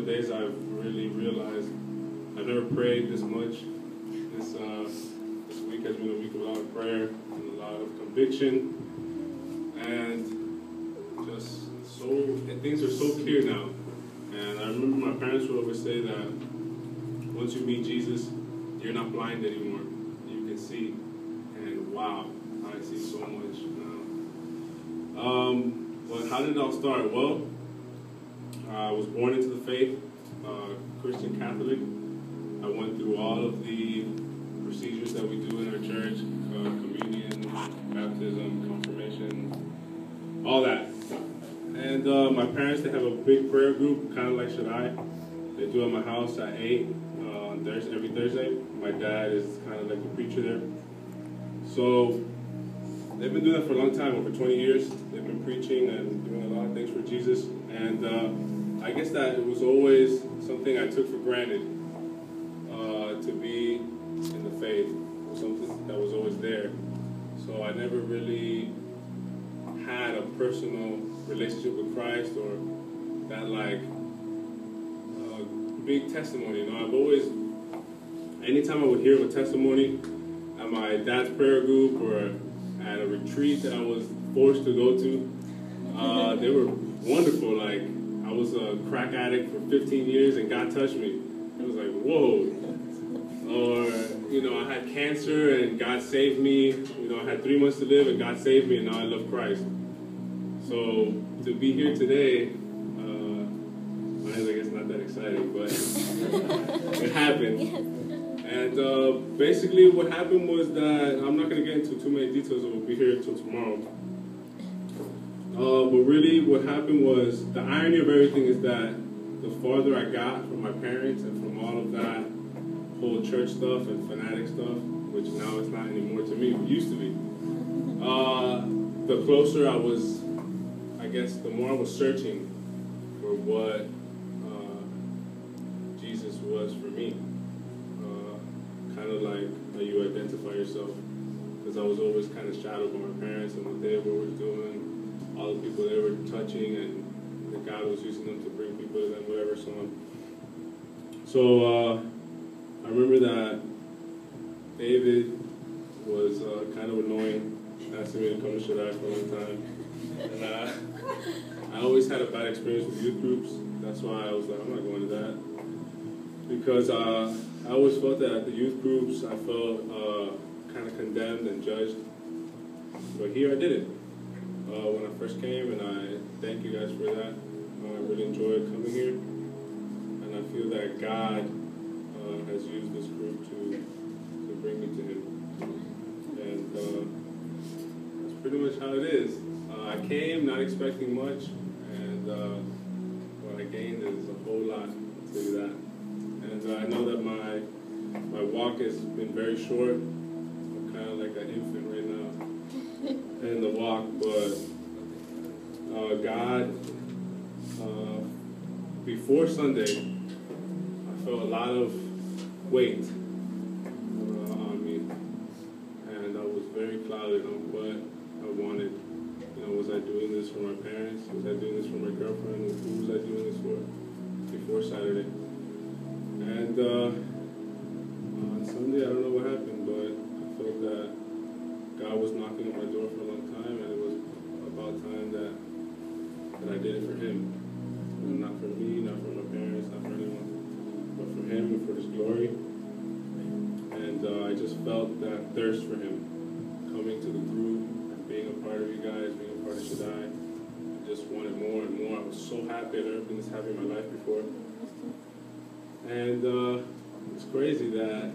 of days I've really realized I've never prayed this much. This week has been a week of a lot of prayer and a lot of conviction, and just things are so clear now. And I remember my parents would always say that once you meet Jesus, you're not blind anymore. You can see, and wow, I see so much now. But how did it all start? Well, I was born into the faith, Christian Catholic. I went through all of the procedures that we do in our church, communion, baptism, confirmation, all that. And my parents, they have a big prayer group, kind of like Shaddai. They do at my house at 8 on every Thursday. My dad is kind of like the preacher there. So they've been doing that for a long time, over 20 years. They've been preaching and doing a lot of things for Jesus. And I guess that it was always something I took for granted, to be in the faith. It was something that was always there. So I never really had a personal relationship with Christ, or that like big testimony. I've always, anytime I would hear of a testimony at my dad's prayer group or at a retreat that I was forced to go to, they were wonderful. Like, I was a crack addict for 15 years and God touched me. It was like, whoa. Or, I had cancer and God saved me. I had 3 months to live and God saved me, and now I love Christ. So to be here today, I guess not that exciting, but it happened. Yes. And basically what happened was that, I'm not going to get into too many details, we'll be here until tomorrow. But really what happened was, the irony of everything is that the farther I got from my parents and from all of that whole church stuff and fanatic stuff, which now it's not anymore to me, it used to be, the closer I was, I guess, the more I was searching for what Jesus was for me. Kind of like how you identify yourself. Because I was always kind of shadowed by my parents and what they were always doing, all the people they were touching, and that God was using them to bring people to them, whatever, so on. So I remember that David was kind of annoying, asking me to come to Shaddai for a long time. And I always had a bad experience with youth groups. That's why I was like, I'm not going to that. Because I always felt that at the youth groups, I felt kind of condemned and judged. But here I did it. When I first came, and I thank you guys for that. I really enjoyed coming here. And I feel that God has used this group to bring me to Him. And that's pretty much how it is. I came not expecting much, and what I gained is a whole lot, I'll tell you that. And I know that my walk has been very short. I'm kind of like an infant right now in the walk, but God, before Sunday, I felt a lot of weight on me, and I was very clouded on what I wanted. Was I doing this for my parents? Was I doing this for my girlfriend? Who was I doing this for before Saturday? And on Sunday, I don't know what happened, but I felt that God was knocking on my door for a long time, and it was about time that I did it for Him. And not for me, not for my parents, not for anyone, but for Him and for His glory. And I just felt that thirst for Him, coming to the group, being a part of you guys, being a part of Shaddai. I just wanted more and more. I was so happy. I'd never been this happy in my life before. And it's crazy that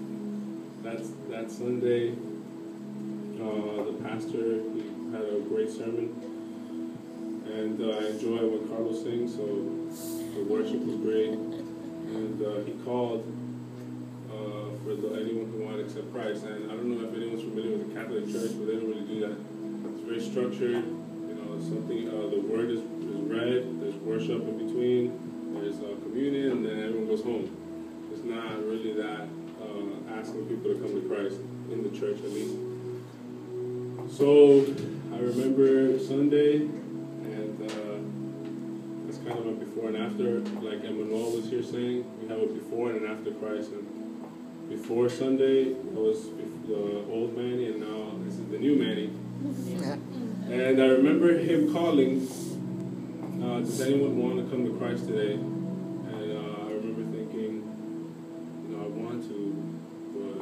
that Sunday, the pastor, he had a great sermon. And I enjoy when Carlos sings, so the worship was great. And he called for anyone who wanted to accept Christ. And I don't know if anyone's familiar with the Catholic Church, but they don't really do that. It's very structured. The word is read, there's worship in between, there's communion, and then everyone goes home. It's not really that asking people to come to Christ, in the church at least. So I remember Sunday, and that's kind of a before and after, like Emmanuel was here saying. We have a before and an after Christ. And before Sunday, I was the old Manny, and now this is the new Manny. And I remember him calling, does anyone want to come to Christ today? And I remember thinking, I want to, but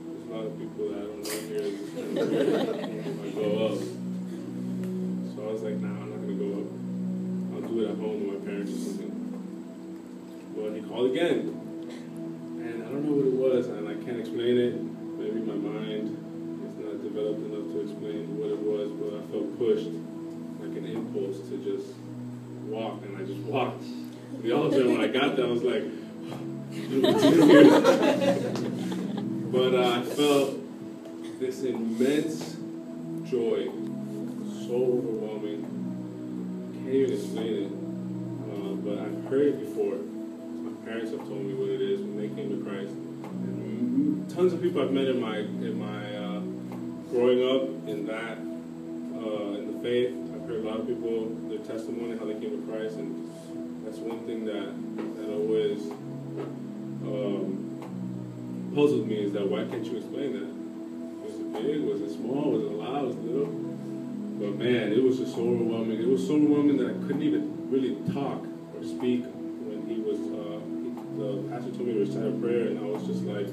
there's a lot of people that I don't know here if I go up. So I was like, nah, I'm not going to go up. I'll do it at home with my parents or something. But he called again. And I don't know what it was, and I can't explain it. Maybe my mind is not developed enough to explain what it was, but I felt pushed, like an impulse to just walk, and I just walked. The altar, when I got there, I was like, but I felt this immense joy, so overwhelming. I can't even explain it, but I've heard it before. My parents have told me what it is when they came to Christ. And tons of people I've met in my growing up in that in the faith. I've heard a lot of people, their testimony, how they came to Christ, and that's one thing that always puzzled me, is that why can't you explain that? Was it big? Was it small? Was it loud? Was it little? But man, it was just so overwhelming. It was so overwhelming that I couldn't even really talk or speak when he was, the pastor told me to recite a prayer, and I was just like,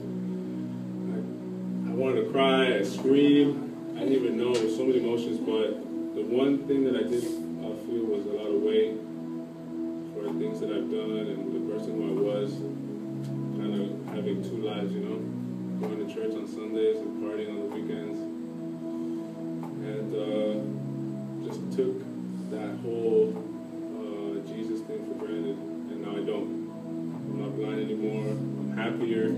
I wanted to cry, I screamed. I didn't even know, so many emotions, but the one thing that I did feel was a lot of weight for the things that I've done and the person who I was, kind of having two lives, going to church on Sundays and partying on the weekends. And just took that whole Jesus thing for granted, and now I don't. I'm not blind anymore. I'm happier.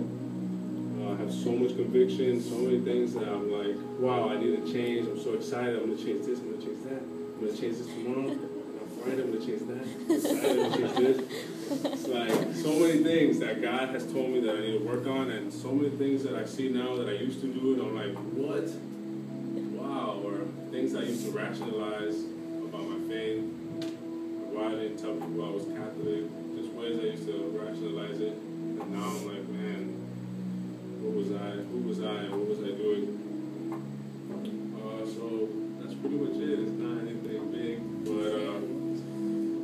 I have so much conviction, so many things that I'm like, wow, I need to change. I'm so excited. I'm going to change this. I'm going to change that. I'm going to change this tomorrow. And on Friday, I'm going to change that. I'm excited. I'm going to change this. It's like so many things that God has told me that I need to work on, and so many things that I see now that I used to do, and I'm like, what? Wow. Or things I used to rationalize about my faith. Why I didn't tell people I was Catholic. Just ways I used to rationalize it. And now I'm like, man, what was I? Who was I? And what was I doing? So that's pretty much it. It's not anything big, but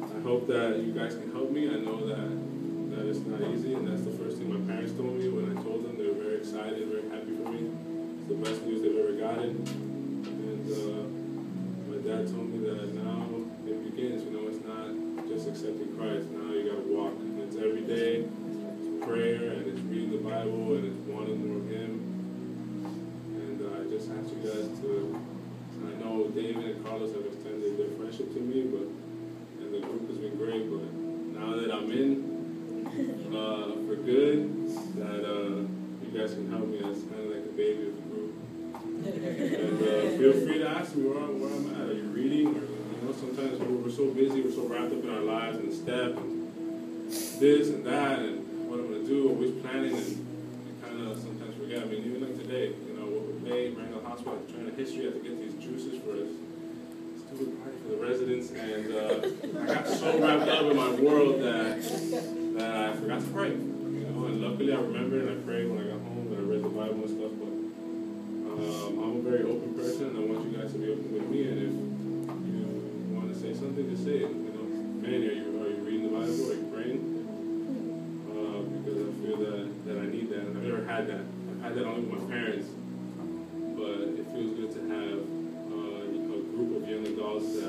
I hope that you guys can help me. I know that it's not easy, and that's the first thing my parents told me when I told them. They were very excited, very happy for me. It's the best news they've ever gotten. And my dad told me that now it begins. It's not just accepting Christ. Now you got to walk, and it's every day. Prayer, and it's reading the Bible, and it's wanting more of Him. And I just ask you guys to, I know David and Carlos have extended their friendship to me, and the group has been great, but now that I'm in for good, that you guys can help me as kind of like the baby of the group. And feel free to ask me where I'm at. Are you reading? Or, sometimes we're so busy, we're so wrapped up in our lives and step, and this and that, and what I'm going to do, always planning, and you kind of sometimes forget. I mean, even like today, what we're paying, Randall Hospital, trying to history, I have to get these juices for a stupid party for the residents, and I got so wrapped up in my world that I forgot to pray, and luckily I remembered and I prayed when I got home, and I read the Bible and stuff, but I'm a very open person, and I want you guys to be open with me, and if you want to say something, just say it, Manny, are you reading the Bible, are you praying? Because I feel that I need that. And I've never had that. I've had that only with my parents. But it feels good to have a group of young adults that